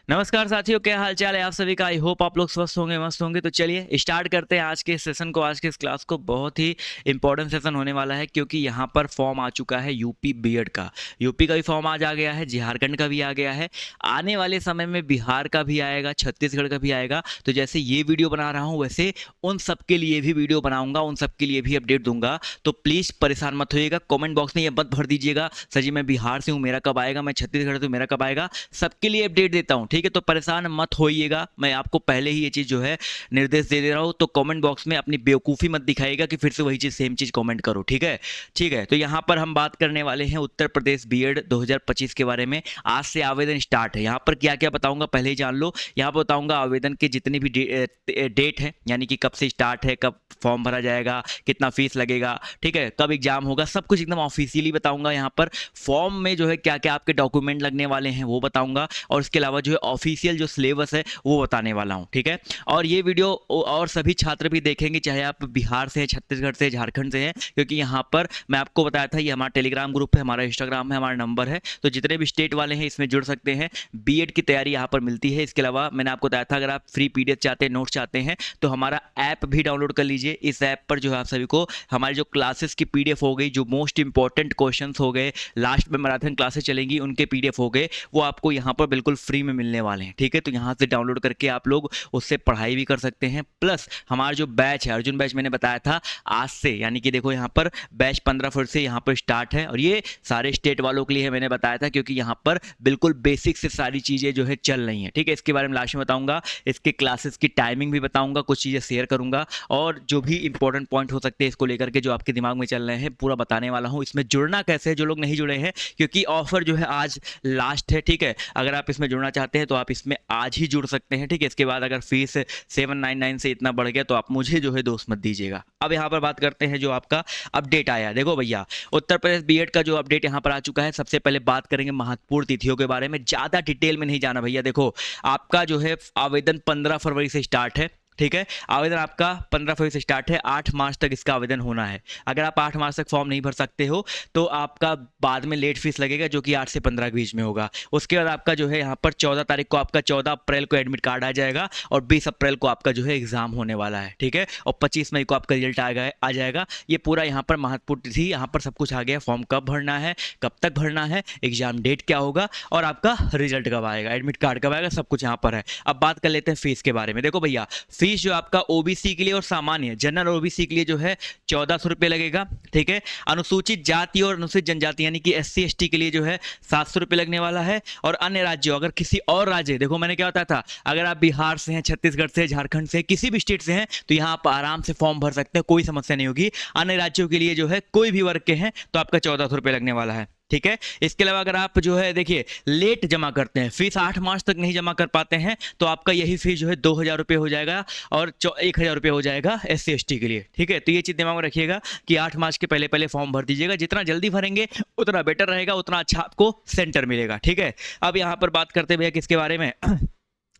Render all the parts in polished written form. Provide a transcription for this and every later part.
नमस्कार साथियों, क्या हाल चाल है आप सभी का। आई होप आप लोग स्वस्थ होंगे, मस्त होंगे। तो चलिए स्टार्ट करते हैं आज के इस सेशन को, आज के इस क्लास को। बहुत ही इंपॉर्टेंट सेशन होने वाला है क्योंकि यहाँ पर फॉर्म आ चुका है यूपी बीएड का। यूपी का भी फॉर्म आज आ गया है, झारखंड का भी आ गया है, आने वाले समय में बिहार का भी आएगा, छत्तीसगढ़ का भी आएगा। तो जैसे ये वीडियो बना रहा हूँ वैसे उन सब के लिए भी वीडियो बनाऊंगा, उन सब के लिए भी अपडेट दूंगा। तो प्लीज़ परेशान मत होइएगा, कमेंट बॉक्स में ये मत भर दीजिएगा सर जी मैं बिहार से हूँ मेरा कब आएगा, मैं छत्तीसगढ़ से हूँ मेरा कब आएगा। सबके लिए अपडेट देता हूँ, ठीक है। तो परेशान मत होइएगा, मैं आपको पहले ही ये चीज़ जो है निर्देश दे दे रहा हूँ। तो कमेंट बॉक्स में अपनी बेवकूफ़ी मत दिखाइएगा कि फिर से वही चीज़ सेम चीज़ कमेंट करो, ठीक है। ठीक है, तो यहाँ पर हम बात करने वाले हैं उत्तर प्रदेश बीएड 2025 के बारे में। आज से आवेदन स्टार्ट है। यहाँ पर क्या क्या बताऊंगा पहले ही जान लो। यहाँ पर बताऊंगा आवेदन के जितनी भी डेट है, यानी कि कब से स्टार्ट है, कब फॉर्म भरा जाएगा, कितना फीस लगेगा, ठीक है, कब एग्जाम होगा, सब कुछ एकदम ऑफिशियली बताऊंगा। यहाँ पर फॉर्म में जो है क्या क्या आपके डॉक्यूमेंट लगने वाले हैं वो बताऊंगा, और इसके अलावा जो है ऑफिशियल जो सिलेबस है वो बताने वाला हूँ, ठीक है। और ये वीडियो और सभी छात्र भी देखेंगे, चाहे आप बिहार से हैं, छत्तीसगढ़ से, झारखंड से हैं, क्योंकि यहाँ पर मैं आपको बताया था ये हमारा टेलीग्राम ग्रुप है, हमारा इंस्टाग्राम है, हमारा नंबर है। तो जितने भी स्टेट वाले हैं इसमें जुड़ सकते हैं। बीएड की तैयारी यहाँ पर मिलती है। इसके अलावा मैंने आपको बताया था अगर आप फ्री पीडीएफ चाहते हैं, नोट्स चाहते हैं, तो हमारा ऐप भी डाउनलोड कर लीजिए। इस ऐप पर जो है आप सभी को हमारी जो क्लासेस की पीडीएफ हो गई, जो मोस्ट इंपॉर्टेंट क्वेश्चंस हो गए, लास्ट में मैराथन क्लासेस चलेंगी उनके पीडीएफ हो गए, वो आपको यहाँ पर बिल्कुल फ्री में मिलने वाले हैं, ठीक है। तो यहाँ से डाउनलोड करके आप लोग उससे पढ़ाई भी कर सकते हैं। प्लस हमारा जो बैच है अर्जुन बैच, मैंने बताया था आज से, यानी कि देखो यहाँ पर बैच 15 फरवरी से यहाँ पर स्टार्ट है, और ये सारे स्टेट वालों के लिए है, मैंने बताया था, क्योंकि यहाँ पर बिल्कुल बेसिक से सारी चीज़ें जो है चल रही हैं, ठीक है। इसके बारे में लास्ट में बताऊंगा, इसके क्लासेस की टाइमिंग भी बताऊंगा, कुछ चीज़ें शेयर करूंगा, और जो भी इंपॉर्टेंट पॉइंट हो सकते हैं इसको लेकर के जो आपके दिमाग में चल रहे हैं पूरा बताने वाला हूँ। इसमें जुड़ना कैसे है जो लोग नहीं जुड़े हैं, क्योंकि ऑफर जो है आज लास्ट है, ठीक है। अगर आप इसमें जुड़ना चाहते हैं तो आप इसमें आज ही जुड़ सकते हैं, ठीक है। इसके बाद अगर फीस 799 से इतना बढ़ गया तो आप मुझे जो है दोस्त मत दीजिएगा। अब यहाँ पर बात करते हैं जो आपका अपडेट आया। देखो भैया, उत्तर प्रदेश बीएड का जो अपडेट यहाँ पर आ चुका है। सबसे पहले बात करेंगे महत्वपूर्ण तिथियों के बारे में, ज़्यादा डिटेल में नहीं जाना भैया। देखो आपका जो है आवेदन 15 फरवरी से स्टार्ट है, ठीक है। आवेदन आपका 15 फरवरी से स्टार्ट है, 8 मार्च तक इसका आवेदन होना है। अगर आप 8 मार्च तक फॉर्म नहीं भर सकते हो तो आपका बाद में लेट फीस लगेगा, जो कि 8 से 15 के बीच में होगा। उसके बाद आपका जो है यहाँ पर 14 तारीख को, आपका 14 अप्रैल को एडमिट कार्ड आ जाएगा, और 20 अप्रैल को आपका जो है एग्जाम होने वाला है, ठीक है। और 25 मई को आपका रिजल्ट आ जाएगा। ये पूरा यहाँ पर महत्वपूर्ण तिथि, यहाँ पर सब कुछ आ गया। फॉर्म कब भरना है, कब तक भरना है, एग्जाम डेट क्या होगा, और आपका रिजल्ट कब आएगा, एडमिट कार्ड कब आएगा, सब कुछ यहाँ पर है। अब बात कर लेते हैं फीस के बारे में। देखो भैया, फीस जो आपका ओबीसी के लिए और सामान्य जनरल ओबीसी के लिए जो है 1400 रुपये लगेगा, ठीक है। अनुसूचित जाति और अनुसूचित जनजाति यानी कि एससी एसटी के लिए जो है 700 रुपये लगने वाला है। और अन्य राज्यों, अगर किसी और राज्य, देखो मैंने क्या बताया था, अगर आप बिहार से हैं, छत्तीसगढ़ से, झारखंड से, किसी भी स्टेट से हैं, तो यहाँ आप आराम से फॉर्म भर सकते हैं, कोई समस्या नहीं होगी। अन्य राज्यों के लिए जो है कोई भी वर्ग के हैं तो आपका 1400 रुपये लगने वाला है, ठीक है। इसके अलावा अगर आप जो है देखिए लेट जमा करते हैं, फीस 8 मार्च तक नहीं जमा कर पाते हैं, तो आपका यही फीस जो है 2000 रुपये हो जाएगा, और 1000 रुपये हो जाएगा एससी एसटी के लिए, ठीक है। तो ये चीज़ दिमाग में रखिएगा कि 8 मार्च के पहले पहले फॉर्म भर दीजिएगा। जितना जल्दी भरेंगे उतना बेटर रहेगा, उतना अच्छा आपको सेंटर मिलेगा, ठीक है। अब यहाँ पर बात करते भैया किसके बारे में।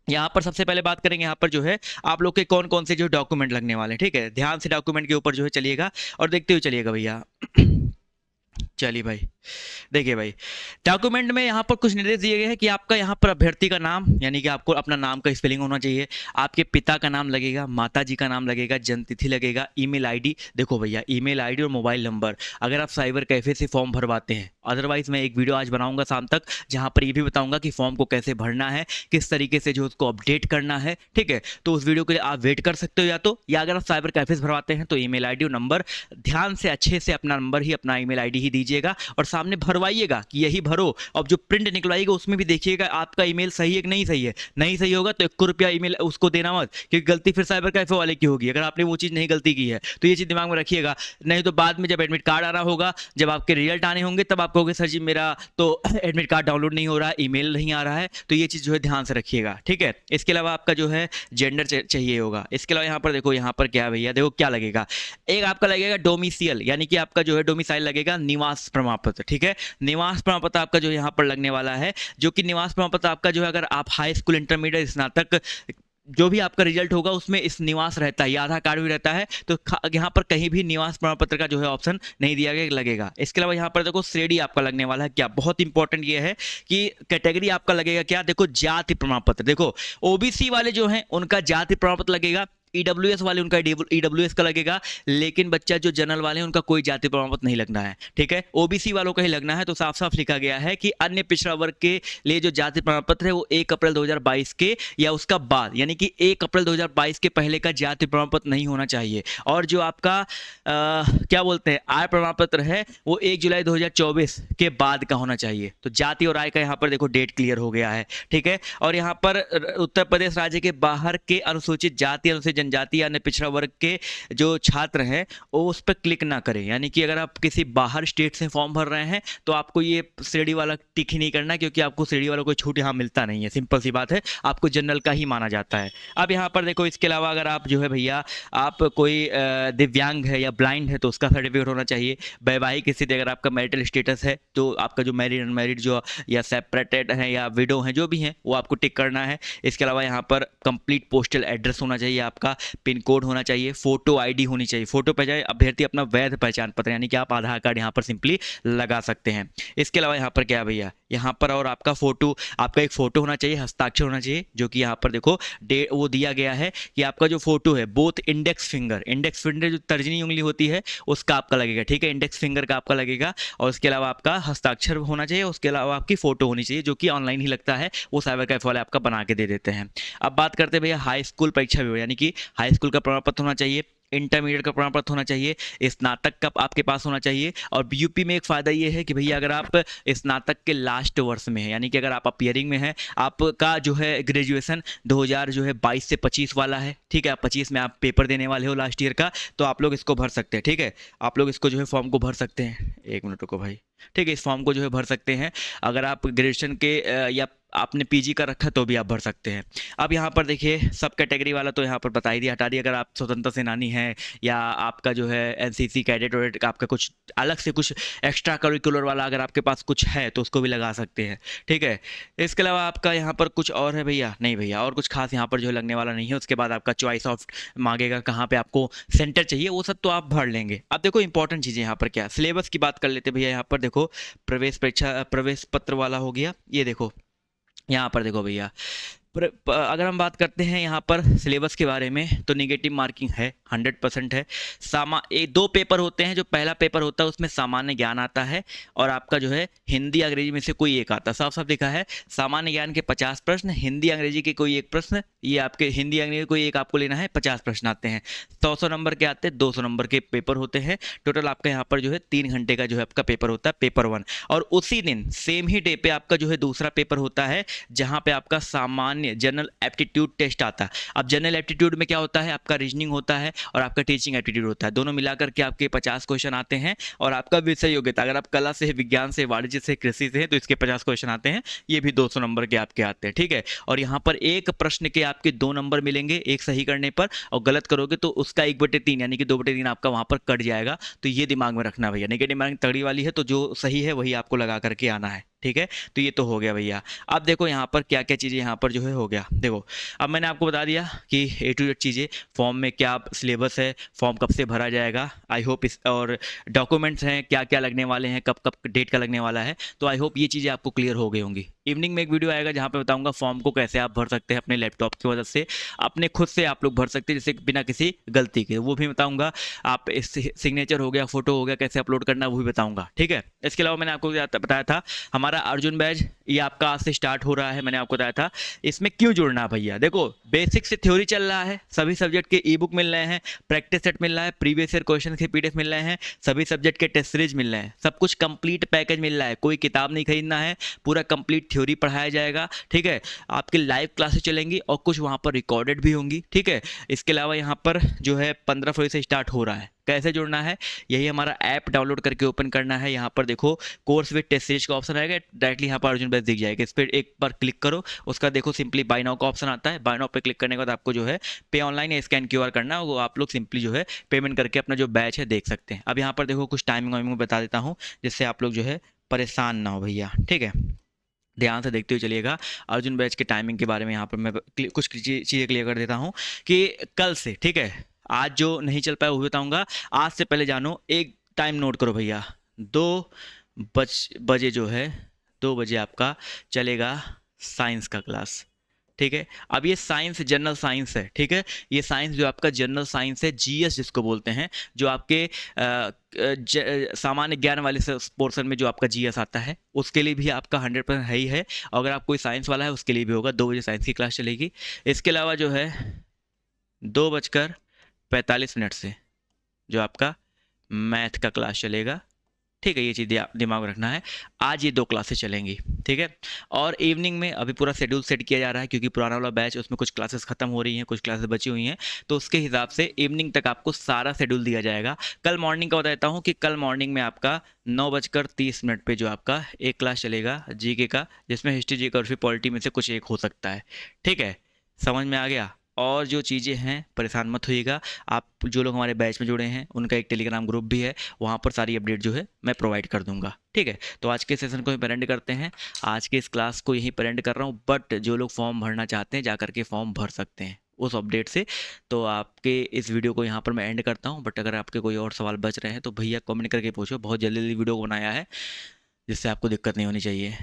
यहाँ पर सबसे पहले बात करेंगे यहाँ पर जो है आप लोग के कौन कौन से जो डॉक्यूमेंट लगने वाले हैं, ठीक है। ध्यान से डॉक्यूमेंट के ऊपर जो है चलिएगा और देखते हुए चलिएगा भैया। चलिए भाई, देखिए भाई, डॉक्यूमेंट में यहाँ पर कुछ निर्देश दिए गए हैं कि आपका यहाँ पर अभ्यर्थी का नाम, यानी कि आपको अपना नाम का स्पेलिंग होना चाहिए, आपके पिता का नाम लगेगा, माता जी का नाम लगेगा, जन्मतिथि लगेगा, ईमेल आईडी। देखो भैया, ईमेल आईडी और मोबाइल नंबर, अगर आप साइबर कैफे से फॉर्म भरवाते हैं। अदरवाइज मैं एक वीडियो आज बनाऊंगा शाम तक, जहाँ पर ये भी बताऊंगा कि फॉर्म को कैसे भरना है, किस तरीके से जो उसको अपडेट करना है, ठीक है। तो उस वीडियो के लिए आप वेट कर सकते हो, या अगर आप साइबर कैफे से भरवाते हैं तो ईमेल आईडी और नंबर ध्यान से अच्छे से अपना नंबर ही, अपना ईमेल आईडी ही दीजिएगा, और सामने भरवाइएगा कि यही भरो। अब जो प्रिंट निकलवाइएगा उसमें भी देखिएगा आपका ईमेल सही है कि नहीं सही है। नहीं सही होगा तो 1 रुपया ईमेल उसको देना मत, क्योंकि गलती फिर साइबर कैफे वाले की होगी, अगर आपने वो चीज़ नहीं गलती की है तो ये चीज़ दिमाग में रखिएगा। नहीं तो बाद में जब एडमिट कार्ड आ रहा होगा, जब आपके रिजल्ट आने होंगे, तब आप कहोगे सर जी मेरा तो एडमिट कार्ड डाउनलोड नहीं हो रहा है, ईमेल नहीं आ रहा है। तो ये चीज़ जो है ध्यान से रखिएगा, ठीक है। इसके अलावा आपका जो है जेंडर चाहिए होगा। इसके अलावा यहाँ पर देखो, यहाँ पर क्या भैया, देखो क्या लगेगा, एक आपका लगेगा डोमिसियल, यानी कि आपका जो है डोमिसाइल लगेगा, निवास प्रमाण पत्र, ठीक है। निवास प्रमाण पत्र आपका जो यहाँ पर लगने वाला है, जो कि निवास प्रमाण पत्र आपका जो है, अगर आप हाई स्कूल, इंटरमीडिएट, स्नातक जो भी आपका रिजल्ट होगा उसमें इस निवास रहता है या आधार कार्ड भी रहता है, तो यहाँ पर कहीं भी निवास प्रमाण पत्र का जो है ऑप्शन नहीं दिया गया लगेगा। इसके अलावा यहाँ पर देखो श्रेणी आपका लगने वाला है क्या, बहुत इंपॉर्टेंट ये है कि कैटेगरी आपका लगेगा क्या, देखो जाति प्रमाण पत्र, देखो ओबीसी वाले जो हैं उनका जाति प्रमाण पत्र लगेगा, ईडब्ल्यूएस वाले उनका ईडब्ल्यूएस का लगेगा, लेकिन बच्चा जो जनरल वाले हैं उनका कोई जाति प्रमाण पत्र नहीं लगना है, ठीक है, ओबीसी वालों का ही लगना है। तो साफ साफ लिखा गया है कि अन्य पिछड़ा वर्ग के लिए जो जाति प्रमाण पत्र है वो 1 अप्रैल 2022 के या उसका बाद, यानी कि 1 अप्रैल 2022 के पहले का जाति प्रमाण पत्र नहीं होना चाहिए। और जो आपका क्या बोलते हैं आय प्रमाण पत्र है वो 1 जुलाई 2024 के बाद का होना चाहिए। तो जाति और आय का यहाँ पर देखो डेट क्लियर हो गया है, ठीक है। और यहाँ पर उत्तर प्रदेश राज्य के बाहर के अनुसूचित जाति, अनुसूचित जनजाति या अन्य पिछड़ा वर्ग के जो छात्र हैं वो उस पर क्लिक ना करें, यानी कि अगर आप किसी बाहर स्टेट से फॉर्म भर रहे हैं तो आपको ये श्रेणी वाला टिक ही नहीं करना, क्योंकि आपको श्रेणी वाला कोई छूट यहाँ मिलता नहीं है, सिंपल सी बात है, आपको जनरल का ही माना जाता है। अब यहाँ पर देखो इसके अलावा अगर आप जो है भैया आप कोई दिव्यांग है या ब्लाइंड है तो उसका सर्टिफिकेट होना चाहिए। वैवाहिक स्थिति अगर आपका मैरिटल स्टेटस है तो आपका जो मैरिड अनमैरिड जो या सेपरेटेड है या विडो हैं जो भी हैं वो आपको टिक करना है। इसके अलावा यहाँ पर कंप्लीट पोस्टल एड्रेस होना चाहिए, आपका पिन कोड होना चाहिए, फोटो आईडी होनी चाहिए, फोटो पे जाए अभ्यर्थी अपना वैध पहचान पत्र, यानी कि आप आधार कार्ड यहाँ पर सिंपली लगा सकते हैं। इसके अलावा यहाँ पर क्या भैया यहाँ पर और आपका फोटो, आपका एक फोटो होना चाहिए, हस्ताक्षर होना चाहिए, जो कि यहाँ पर देखो वो दिया गया है कि आपका जो फोटो है बोथ इंडेक्स फिंगर जो तर्जनी उंगली होती है उसका आपका लगेगा, ठीक है, इंडेक्स फिंगर का आपका लगेगा। और उसके अलावा आपका हस्ताक्षर होना चाहिए, उसके अलावा आपकी फोटो होनी चाहिए, जो कि ऑनलाइन ही लगता है, वो साइबर कैफे वाले आपका बना के दे देते हैं। अब बात करते हैं भैया हाई स्कूल परीक्षा भी, यानी कि हाई स्कूल का प्रमाण पत्र होना चाहिए, इंटरमीडिएट का प्रमाण पत्र होना चाहिए, स्नातक का आपके पास होना चाहिए। और यूपी में एक फ़ायदा ये है कि भैया अगर आप स्नातक के लास्ट वर्ष में हैं, यानी कि अगर आप अपियरिंग में हैं, आपका जो है ग्रेजुएशन 2000 जो है 22 से 25 वाला है, ठीक है, आप 25 में आप पेपर देने वाले हो लास्ट ईयर का, तो आप लोग इसको भर सकते हैं, ठीक है, आप लोग इसको जो है फॉर्म को भर सकते हैं। एक मिनट रुको भाई, ठीक है, इस फॉर्म को जो है भर सकते हैं। अगर आप ग्रेजुएशन के या आपने पीजी का रखा तो भी आप भर सकते हैं। अब यहाँ पर देखिए सब कैटेगरी वाला तो यहाँ पर बता ही दिया, हटा दिया। अगर आप स्वतंत्रता सेनानी हैं या आपका जो है एनसीसी कैडेट वैडेट आपका कुछ अलग से कुछ एक्स्ट्रा करिकुलर वाला अगर आपके पास कुछ है तो उसको भी लगा सकते हैं, ठीक है। इसके अलावा आपका यहाँ पर कुछ और है भैया, नहीं भैया और कुछ खास यहाँ पर जो है लगने वाला नहीं है। उसके बाद आपका चॉइस ऑफ मांगेगा, कहाँ पे आपको सेंटर चाहिए, वो सब तो आप भर लेंगे। अब देखो इंपॉर्टेंट चीज़ें यहाँ पर क्या, सिलेबस की बात कर लेते भैया। यहाँ पर देखो प्रवेश परीक्षा प्रवेश पत्र वाला हो गया, ये देखो यहाँ पर देखो भैया अगर हम बात करते हैं यहाँ पर सिलेबस के बारे में तो निगेटिव मार्किंग है, 100% है। दो पेपर होते हैं, जो पहला पेपर होता है उसमें सामान्य ज्ञान आता है और आपका जो है हिंदी अंग्रेजी में से कोई एक आता है। साफ साफ लिखा है सामान्य ज्ञान के 50 प्रश्न, हिंदी अंग्रेजी के कोई एक प्रश्न, ये आपके हिंदी अंग्रेजी कोई एक आपको लेना है, 50 प्रश्न आते हैं। 100 नंबर के आते हैं, 200 नंबर के पेपर होते हैं। टोटल आपका यहाँ पर जो है 3 घंटे का जो है आपका पेपर होता है, पेपर 1। और उसी दिन सेम ही डे पे आपका जो है दूसरा पेपर होता है, जहाँ पे आपका सामान्य जनरल एप्टीट्यूड टेस्ट आता है। अब जनरल एप्टीट्यूड में क्या होता है, आपका रीजनिंग होता है और आपका टीचिंग एप्टीट्यूड होता है, दोनों मिलाकर के आपके 50 क्वेश्चन आते हैं। और आपका विषय योग्यता, अगर आप कला से, विज्ञान से, वाणिज्य से, कृषि से हैं तो इसके 50 क्वेश्चन आते हैं, ये भी 200 नंबर के आपके आते हैं, ठीक है। और यहाँ पर एक प्रश्न के आपके 2 नंबर मिलेंगे एक सही करने पर, और गलत करोगे तो उसका 1/3 यानी कि 2/3 आपका वहाँ पर कट जाएगा। तो ये दिमाग में रखना भैया, नेगेटिव मार्किंग तगड़ी वाली है, तो जो सही है वही आपको लगा करके आना है, ठीक है। तो ये तो हो गया भैया। अब देखो यहाँ पर क्या क्या चीज़ें यहाँ पर जो है हो गया। देखो अब मैंने आपको बता दिया कि A to Z चीज़ें, फॉर्म में क्या सिलेबस है, फॉर्म कब से भरा जाएगा, आई होप इस, और डॉक्यूमेंट्स हैं क्या क्या लगने वाले हैं, कब कब डेट का लगने वाला है, तो आई होप ये चीज़ें आपको क्लियर हो गई होंगी। इवनिंग में एक वीडियो आएगा जहाँ पे बताऊंगा फॉर्म को कैसे आप भर सकते हैं अपने लैपटॉप की मदद से, अपने खुद से आप लोग भर सकते हैं, जैसे बिना किसी गलती के, वो भी बताऊंगा। आप इस सिग्नेचर हो गया, फोटो हो गया, कैसे अपलोड करना वो भी बताऊंगा, ठीक है। इसके अलावा मैंने आपको बताया था हमारा अर्जुन बैच, ये आपका आज से स्टार्ट हो रहा है, मैंने आपको बताया था। इसमें क्यों जुड़ना है भैया, देखो बेसिक से थ्योरी चल रहा है, सभी सब्जेक्ट के ई बुक मिल रहे हैं, प्रैक्टिस सेट मिल रहा है, प्रीवियस ईयर क्वेश्चन के PDF मिल रहे हैं, सभी सब्जेक्ट के टेस्ट सीरीज मिल रहे हैं, सब कुछ कंप्लीट पैकेज मिल रहा है, कोई किताब नहीं खरीदना है, पूरा कंप्लीट थ्योरी पढ़ाया जाएगा, ठीक है। आपकी लाइव क्लासेस चलेंगी और कुछ वहाँ पर रिकॉर्डेड भी होंगी, ठीक है। इसके अलावा यहाँ पर जो है 15 फरवरी से स्टार्ट हो रहा है। कैसे जुड़ना है, यही हमारा ऐप डाउनलोड करके ओपन करना है। यहाँ पर देखो कोर्स विद टेस्ट सीरीज का ऑप्शन आएगा, डायरेक्टली यहाँ पर अर्जुन बैच दिख जाएगा, इस पर एक बार क्लिक करो। उसका देखो सिंपली बाय नाउ का ऑप्शन आता है, बाय नाउ पे क्लिक करने के बाद आपको जो है पे ऑनलाइन या स्कैन QR करना, वो आप लोग सिंपली जो है पेमेंट करके अपना जो बैच है देख सकते हैं। अब यहाँ पर देखो कुछ टाइमिंग वाइमिंग बता देता हूँ, जिससे आप लोग जो है परेशान ना हो भैया, ठीक है। ध्यान से देखते हुए चलिएगा। अर्जुन बैच के टाइमिंग के बारे में यहाँ पर मैं कुछ चीज़ें क्लियर कर देता हूँ कि कल से, ठीक है, आज जो नहीं चल पाया वो भी बताऊँगा। आज से पहले जानो, एक टाइम नोट करो भैया, 2 बजे जो है, 2 बजे आपका चलेगा साइंस का क्लास, ठीक है। अब ये साइंस जनरल साइंस है, ठीक है। ये साइंस जो आपका जनरल साइंस है, जीएस जिसको बोलते हैं, जो आपके सामान्य ज्ञान वाले पोर्शन में जो आपका जीएस आता है, उसके लिए भी आपका 100% है ही है। अगर आप कोई साइंस वाला है उसके लिए भी होगा। 2 बजे साइंस की क्लास चलेगी। इसके अलावा जो है 2:45 से जो आपका मैथ का क्लास चलेगा, ठीक है। ये चीज़ दिमाग में रखना है। आज ये 2 क्लासेस चलेंगी, ठीक है। और इवनिंग में अभी पूरा शेड्यूल सेट किया जा रहा है, क्योंकि पुराना वाला बैच उसमें कुछ क्लासेस खत्म हो रही हैं, कुछ क्लासेस बची हुई हैं, तो उसके हिसाब से इवनिंग तक आपको सारा शेड्यूल दिया जाएगा। कल मॉर्निंग का बता देता हूँ कि कल मॉर्निंग में आपका 9:30 पे जो आपका एक क्लास चलेगा जीके का, जिसमें हिस्ट्री, जियोग्राफी, पॉलिटी में से कुछ एक हो सकता है, ठीक है। समझ में आ गया। और जो चीज़ें हैं, परेशान मत होइएगा। आप जो लोग हमारे बैच में जुड़े हैं, उनका एक टेलीग्राम ग्रुप भी है, वहाँ पर सारी अपडेट जो है मैं प्रोवाइड कर दूंगा, ठीक है। तो आज के सेशन को यहीं पर एंड करते हैं। आज के इस क्लास को यहीं पर एंड कर रहा हूँ, बट जो लोग फॉर्म भरना चाहते हैं जा करके फॉर्म भर सकते हैं उस अपडेट से। तो आपके इस वीडियो को यहाँ पर मैं एंड करता हूँ, बट अगर आपके कोई और सवाल बच रहे हैं तो भैया कमेंट करके पूछो। बहुत जल्दी जल्दी वीडियो बनाया है, जिससे आपको दिक्कत नहीं होनी चाहिए।